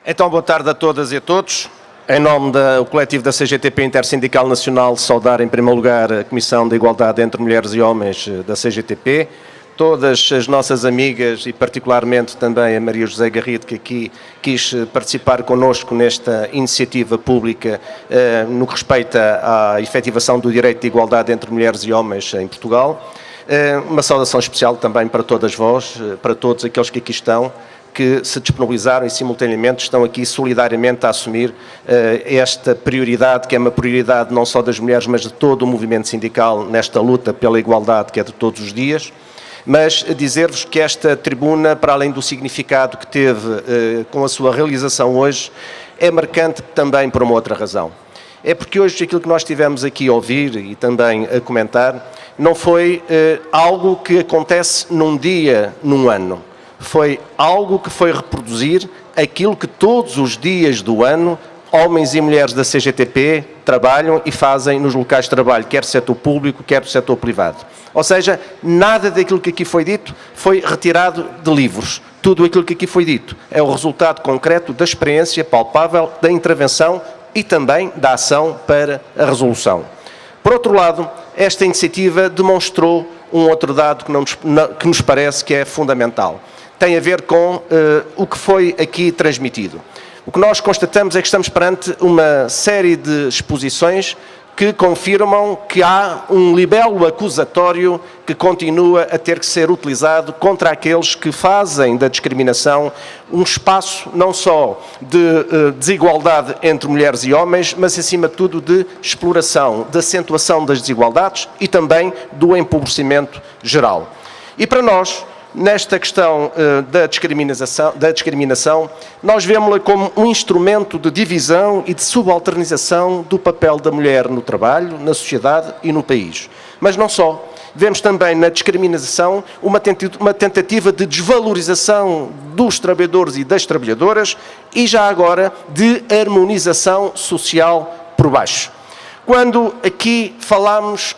Então, boa tarde a todas e a todos. Em nome do coletivo da CGTP Intersindical Nacional, saudar em primeiro lugar a Comissão de Igualdade entre Mulheres e Homens da CGTP, todas as nossas amigas e particularmente também a Maria José Garrido, que aqui quis participar connosco nesta iniciativa pública no que respeita à efetivação do direito de igualdade entre mulheres e homens em Portugal. Uma saudação especial também para todas vós, para todos aqueles que aqui estão, que se disponibilizaram e simultaneamente estão aqui solidariamente a assumir esta prioridade, que é uma prioridade não só das mulheres, mas de todo o movimento sindical nesta luta pela igualdade que é de todos os dias. Mas dizer-vos que esta tribuna, para além do significado que teve com a sua realização hoje, é marcante também por uma outra razão. É porque hoje aquilo que nós tivemos aqui a ouvir e também a comentar não foi algo que acontece num dia, num ano. Foi algo que foi reproduzir aquilo que todos os dias do ano homens e mulheres da CGTP trabalham e fazem nos locais de trabalho, quer do setor público, quer do setor privado. Ou seja, nada daquilo que aqui foi dito foi retirado de livros. Tudo aquilo que aqui foi dito é o resultado concreto da experiência palpável, da intervenção e também da ação para a resolução. Por outro lado, esta iniciativa demonstrou um outro dado que nos parece que é fundamental. Tem a ver com o que foi aqui transmitido. O que nós constatamos é que estamos perante uma série de exposições que confirmam que há um libelo acusatório que continua a ter que ser utilizado contra aqueles que fazem da discriminação um espaço não só de desigualdade entre mulheres e homens, mas acima de tudo de exploração, de acentuação das desigualdades e também do empobrecimento geral. E para nós, nesta questão da discriminação, nós vemos-la como um instrumento de divisão e de subalternização do papel da mulher no trabalho, na sociedade e no país. Mas não só. Vemos também na discriminação uma tentativa de desvalorização dos trabalhadores e das trabalhadoras e já agora de harmonização social por baixo. Quando aqui falamos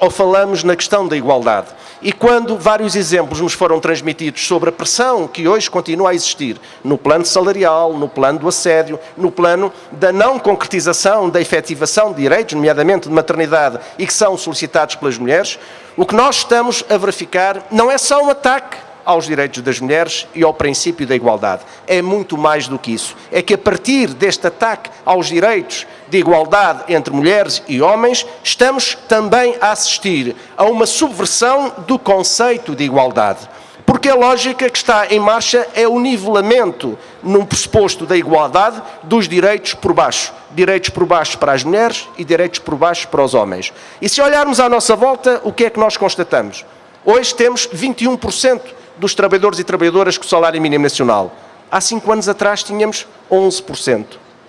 na questão da igualdade e quando vários exemplos nos foram transmitidos sobre a pressão que hoje continua a existir no plano salarial, no plano do assédio, no plano da não concretização, da efetivação de direitos, nomeadamente de maternidade, e que são solicitados pelas mulheres, o que nós estamos a verificar não é só um ataque aos direitos das mulheres e ao princípio da igualdade. É muito mais do que isso. É que a partir deste ataque aos direitos de igualdade entre mulheres e homens, estamos também a assistir a uma subversão do conceito de igualdade. Porque a lógica que está em marcha é o nivelamento, num pressuposto da igualdade, dos direitos por baixo. Direitos por baixo para as mulheres e direitos por baixo para os homens. E se olharmos à nossa volta, o que é que nós constatamos? Hoje temos 21% dos trabalhadores e trabalhadoras com o salário mínimo nacional. Há 5 anos atrás tínhamos 11%.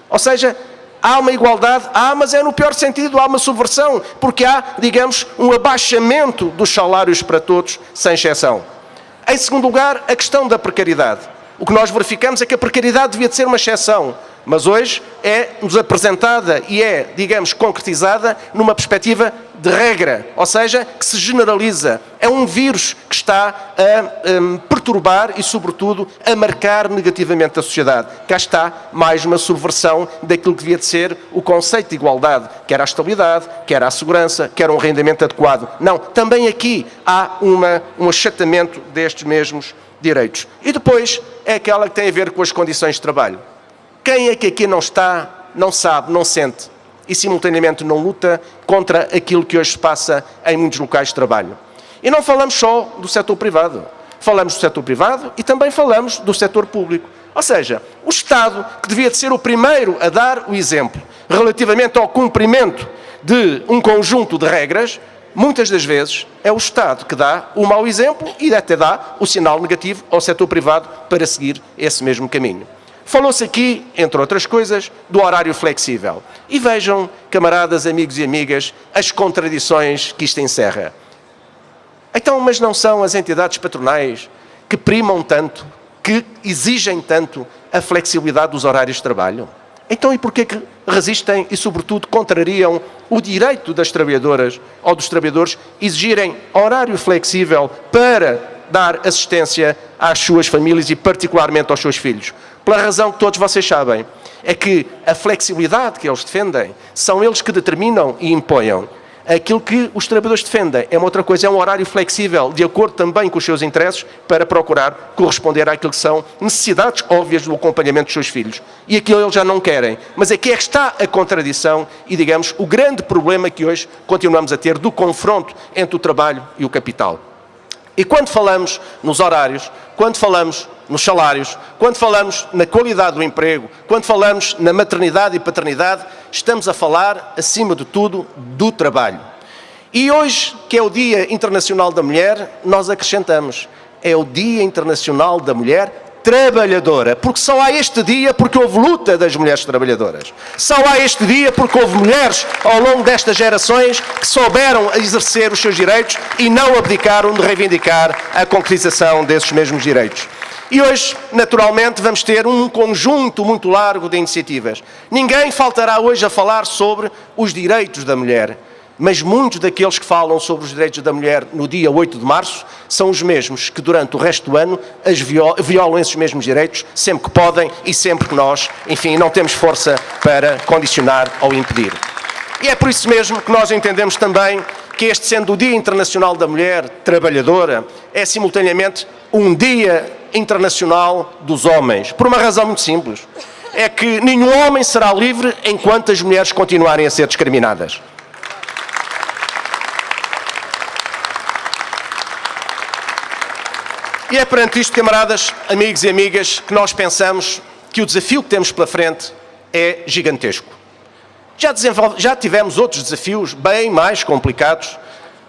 Ou seja, há uma igualdade, mas é no pior sentido, há uma subversão, porque há, digamos, um abaixamento dos salários para todos, sem exceção. Em segundo lugar, a questão da precariedade. O que nós verificamos é que a precariedade devia de ser uma exceção, mas hoje é-nos apresentada e é, digamos, concretizada numa perspectiva de regra, ou seja, que se generaliza. É um vírus que está a perturbar e, sobretudo, a marcar negativamente a sociedade. Cá está mais uma subversão daquilo que devia de ser o conceito de igualdade, quer a estabilidade, quer a segurança, quer um rendimento adequado. Não, também aqui há um achatamento destes mesmos direitos. E depois é aquela que tem a ver com as condições de trabalho. Quem é que aqui não está, não sabe, não sente e simultaneamente não luta contra aquilo que hoje se passa em muitos locais de trabalho? E não falamos só do setor privado. Falamos do setor privado e também falamos do setor público. Ou seja, o Estado, que devia de ser o primeiro a dar o exemplo relativamente ao cumprimento de um conjunto de regras, muitas das vezes é o Estado que dá o mau exemplo e até dá o sinal negativo ao setor privado para seguir esse mesmo caminho. Falou-se aqui, entre outras coisas, do horário flexível. E vejam, camaradas, amigos e amigas, as contradições que isto encerra. Então, mas não são as entidades patronais que primam tanto, que exigem tanto a flexibilidade dos horários de trabalho? Então, e porquê que resistem e, sobretudo, contrariam o direito das trabalhadoras ou dos trabalhadores exigirem horário flexível para dar assistência às suas famílias e particularmente aos seus filhos. Pela razão que todos vocês sabem, é que a flexibilidade que eles defendem são eles que determinam e impõem. Aquilo que os trabalhadores defendem é uma outra coisa, é um horário flexível, de acordo também com os seus interesses, para procurar corresponder àquilo que são necessidades óbvias do acompanhamento dos seus filhos. E aquilo eles já não querem. Mas aqui é que está a contradição e, digamos, o grande problema que hoje continuamos a ter do confronto entre o trabalho e o capital. E quando falamos nos horários, quando falamos nos salários, quando falamos na qualidade do emprego, quando falamos na maternidade e paternidade, estamos a falar, acima de tudo, do trabalho. E hoje, que é o Dia Internacional da Mulher, nós acrescentamos, é o Dia Internacional da Mulher Trabalhadora, porque só há este dia porque houve luta das mulheres trabalhadoras. Só há este dia porque houve mulheres ao longo destas gerações que souberam exercer os seus direitos e não abdicaram de reivindicar a concretização desses mesmos direitos. E hoje, naturalmente, vamos ter um conjunto muito largo de iniciativas. Ninguém faltará hoje a falar sobre os direitos da mulher. Mas muitos daqueles que falam sobre os direitos da mulher no dia 8 de março são os mesmos que durante o resto do ano violam esses mesmos direitos sempre que podem e sempre que nós, enfim, não temos força para condicionar ou impedir. E é por isso mesmo que nós entendemos também que este, sendo o Dia Internacional da Mulher Trabalhadora, é simultaneamente um Dia Internacional dos Homens, por uma razão muito simples. É que nenhum homem será livre enquanto as mulheres continuarem a ser discriminadas. E é perante isto, camaradas, amigos e amigas, que nós pensamos que o desafio que temos pela frente é gigantesco. Já tivemos outros desafios bem mais complicados,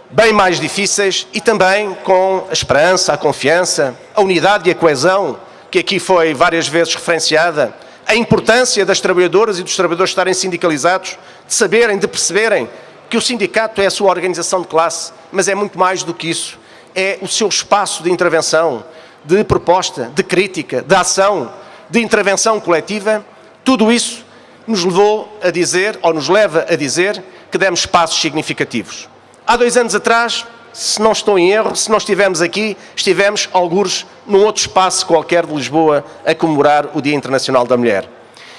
bem mais difíceis e também com a esperança, a confiança, a unidade e a coesão, que aqui foi várias vezes referenciada, a importância das trabalhadoras e dos trabalhadores estarem sindicalizados, de saberem, de perceberem que o sindicato é a sua organização de classe, mas é muito mais do que isso. É o seu espaço de intervenção, de proposta, de crítica, de ação, de intervenção coletiva. Tudo isso nos levou a dizer, ou nos leva a dizer, que demos passos significativos. Há 2 anos atrás, se não estou em erro, se não estivemos aqui, estivemos, algures, num outro espaço qualquer de Lisboa, a comemorar o Dia Internacional da Mulher.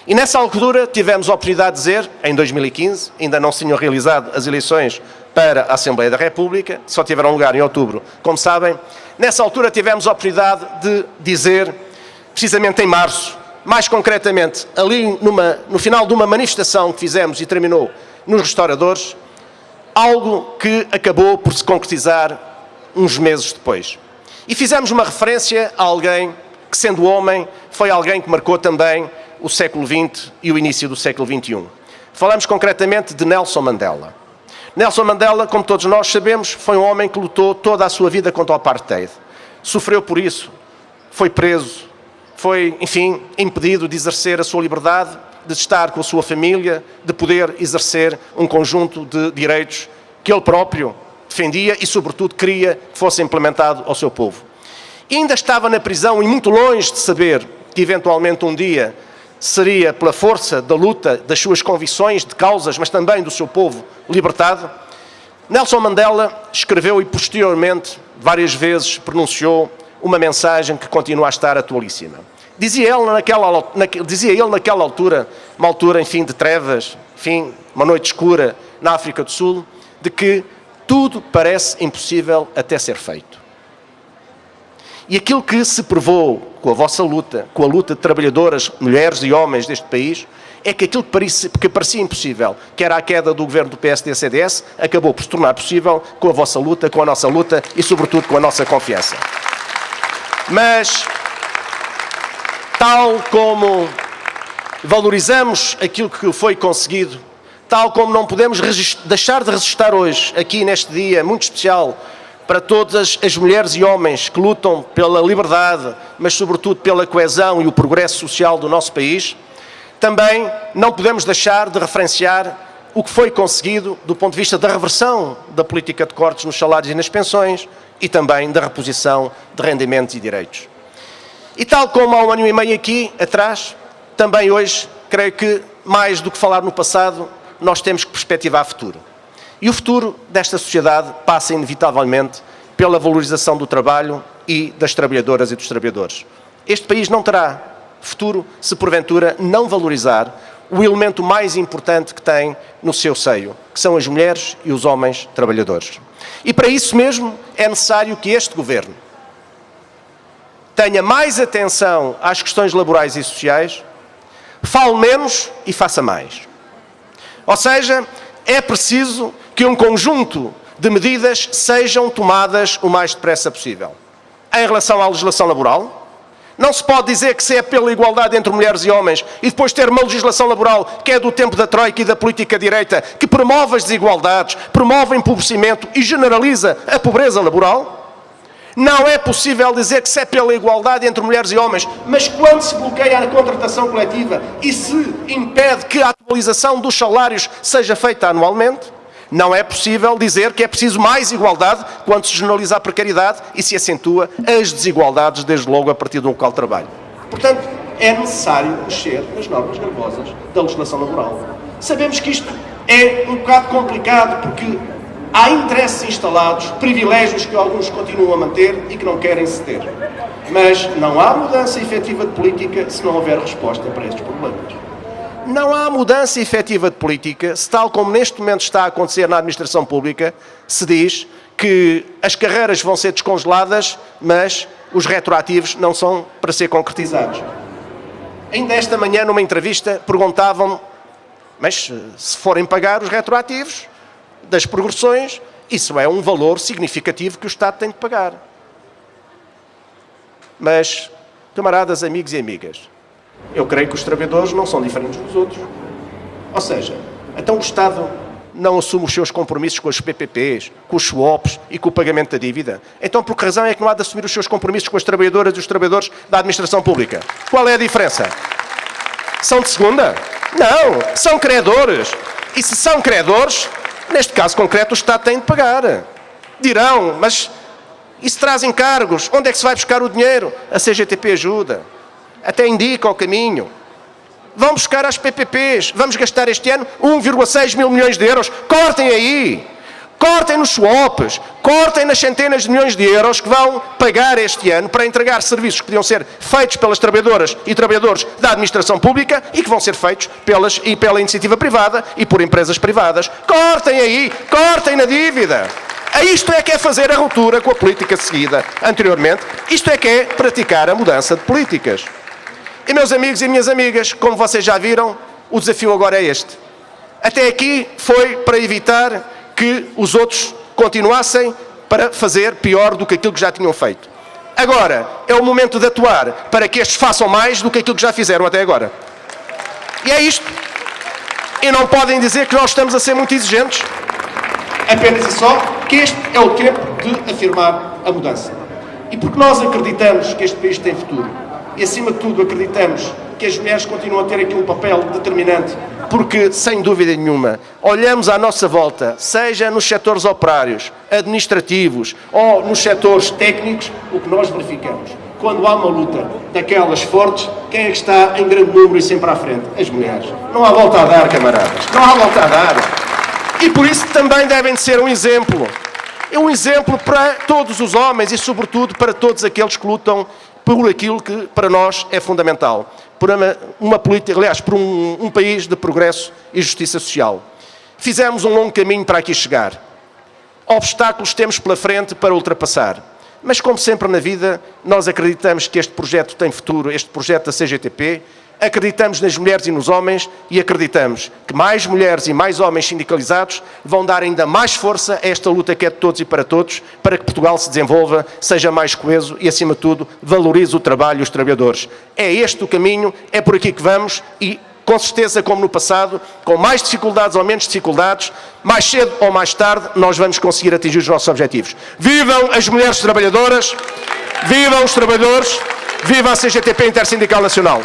E nessa altura tivemos a oportunidade de dizer, em 2015, ainda não se tinham realizado as eleições para a Assembleia da República, só tiveram lugar em outubro, como sabem. Nessa altura tivemos a oportunidade de dizer, precisamente em março, mais concretamente, ali no final de uma manifestação que fizemos e terminou nos restauradores, algo que acabou por se concretizar uns meses depois. E fizemos uma referência a alguém que, sendo homem, foi alguém que marcou também o século XX e o início do século XXI. Falamos concretamente de Nelson Mandela. Nelson Mandela, como todos nós sabemos, foi um homem que lutou toda a sua vida contra o apartheid. Sofreu por isso, foi preso, foi, enfim, impedido de exercer a sua liberdade, de estar com a sua família, de poder exercer um conjunto de direitos que ele próprio defendia e, sobretudo, queria que fosse implementado ao seu povo. E ainda estava na prisão e muito longe de saber que, eventualmente, um dia seria pela força da luta das suas convicções, de causas, mas também do seu povo libertado. Nelson Mandela escreveu e posteriormente várias vezes pronunciou uma mensagem que continua a estar atualíssima. Dizia ele naquela altura, uma altura, enfim, de trevas, enfim, uma noite escura na África do Sul, de que tudo parece impossível até ser feito. E aquilo que se provou com a vossa luta, com a luta de trabalhadoras, mulheres e homens deste país, é que aquilo que parecia impossível, que era a queda do governo do PSD-CDS, acabou por se tornar possível com a vossa luta, com a nossa luta e, sobretudo, com a nossa confiança. Mas, tal como valorizamos aquilo que foi conseguido, tal como não podemos deixar de registrar hoje, aqui neste dia muito especial, para todas as mulheres e homens que lutam pela liberdade, mas sobretudo pela coesão e o progresso social do nosso país, também não podemos deixar de referenciar o que foi conseguido do ponto de vista da reversão da política de cortes nos salários e nas pensões e também da reposição de rendimentos e direitos. E tal como há 1 ano e meio aqui atrás, também hoje, creio que mais do que falar no passado, nós temos que perspectivar o futuro. E o futuro desta sociedade passa inevitavelmente pela valorização do trabalho e das trabalhadoras e dos trabalhadores. Este país não terá futuro se porventura não valorizar o elemento mais importante que tem no seu seio, que são as mulheres e os homens trabalhadores. E para isso mesmo é necessário que este Governo tenha mais atenção às questões laborais e sociais, fale menos e faça mais. Ou seja, é preciso que um conjunto de medidas sejam tomadas o mais depressa possível. Em relação à legislação laboral, não se pode dizer que se é pela igualdade entre mulheres e homens e depois ter uma legislação laboral que é do tempo da Troika e da política direita, que promove as desigualdades, promove o empobrecimento e generaliza a pobreza laboral. Não é possível dizer que se é pela igualdade entre mulheres e homens, mas quando se bloqueia a contratação coletiva e se impede que a atualização dos salários seja feita anualmente, não é possível dizer que é preciso mais igualdade quando se generaliza a precariedade e se acentua as desigualdades, desde logo a partir do local de trabalho. Portanto, é necessário mexer nas normas gravosas da legislação laboral. Sabemos que isto é um bocado complicado porque há interesses instalados, privilégios que alguns continuam a manter e que não querem ceder. Mas não há mudança efetiva de política se não houver resposta para estes problemas. Não há mudança efetiva de política se, tal como neste momento está a acontecer na administração pública, se diz que as carreiras vão ser descongeladas, mas os retroativos não são para ser concretizados. Ainda esta manhã, numa entrevista, perguntavam-me, mas se forem pagar os retroativos das progressões, isso é um valor significativo que o Estado tem de pagar. Mas, camaradas, amigos e amigas, eu creio que os trabalhadores não são diferentes dos outros. Ou seja, então o Estado não assume os seus compromissos com as PPPs, com os swaps e com o pagamento da dívida? Então por que razão é que não há de assumir os seus compromissos com as trabalhadoras e os trabalhadores da administração pública? Qual é a diferença? São de segunda? Não, são credores. E se são credores, neste caso concreto o Estado tem de pagar. Dirão, mas isso traz encargos, onde é que se vai buscar o dinheiro? A CGTP ajuda. Até indica o caminho. Vão buscar as PPPs. Vamos gastar este ano 1,6 mil milhões de euros. Cortem aí. Cortem nos swaps. Cortem nas centenas de milhões de euros que vão pagar este ano para entregar serviços que podiam ser feitos pelas trabalhadoras e trabalhadores da administração pública e que vão ser feitos pela iniciativa privada e por empresas privadas. Cortem aí. Cortem na dívida. Isto é que é fazer a ruptura com a política seguida anteriormente. Isto é que é praticar a mudança de políticas. E, meus amigos e minhas amigas, como vocês já viram, o desafio agora é este. Até aqui foi para evitar que os outros continuassem para fazer pior do que aquilo que já tinham feito. Agora é o momento de atuar para que estes façam mais do que aquilo que já fizeram até agora. E é isto. E não podem dizer que nós estamos a ser muito exigentes. Apenas e só que este é o tempo de afirmar a mudança. E porque nós acreditamos que este país tem futuro, e acima de tudo acreditamos que as mulheres continuam a ter aqui um papel determinante, porque, sem dúvida nenhuma, olhamos à nossa volta, seja nos setores operários, administrativos ou nos setores técnicos, o que nós verificamos. Quando há uma luta daquelas fortes, quem é que está em grande número e sempre à frente? As mulheres. Não há volta a dar, camaradas. Não há volta a dar. E por isso também devem de ser um exemplo. É um exemplo para todos os homens e, sobretudo, para todos aqueles que lutam por aquilo que para nós é fundamental. Por uma política, aliás, por um país de progresso e justiça social. Fizemos um longo caminho para aqui chegar. Obstáculos temos pela frente para ultrapassar. Mas, como sempre na vida, nós acreditamos que este projeto tem futuro, este projeto da CGTP, acreditamos nas mulheres e nos homens e acreditamos que mais mulheres e mais homens sindicalizados vão dar ainda mais força a esta luta que é de todos e para todos, para que Portugal se desenvolva, seja mais coeso e, acima de tudo, valorize o trabalho e os trabalhadores. É este o caminho, é por aqui que vamos e, com certeza, como no passado, com mais dificuldades ou menos dificuldades, mais cedo ou mais tarde, nós vamos conseguir atingir os nossos objetivos. Vivam as mulheres trabalhadoras, vivam os trabalhadores, viva a CGTP Intersindical Nacional.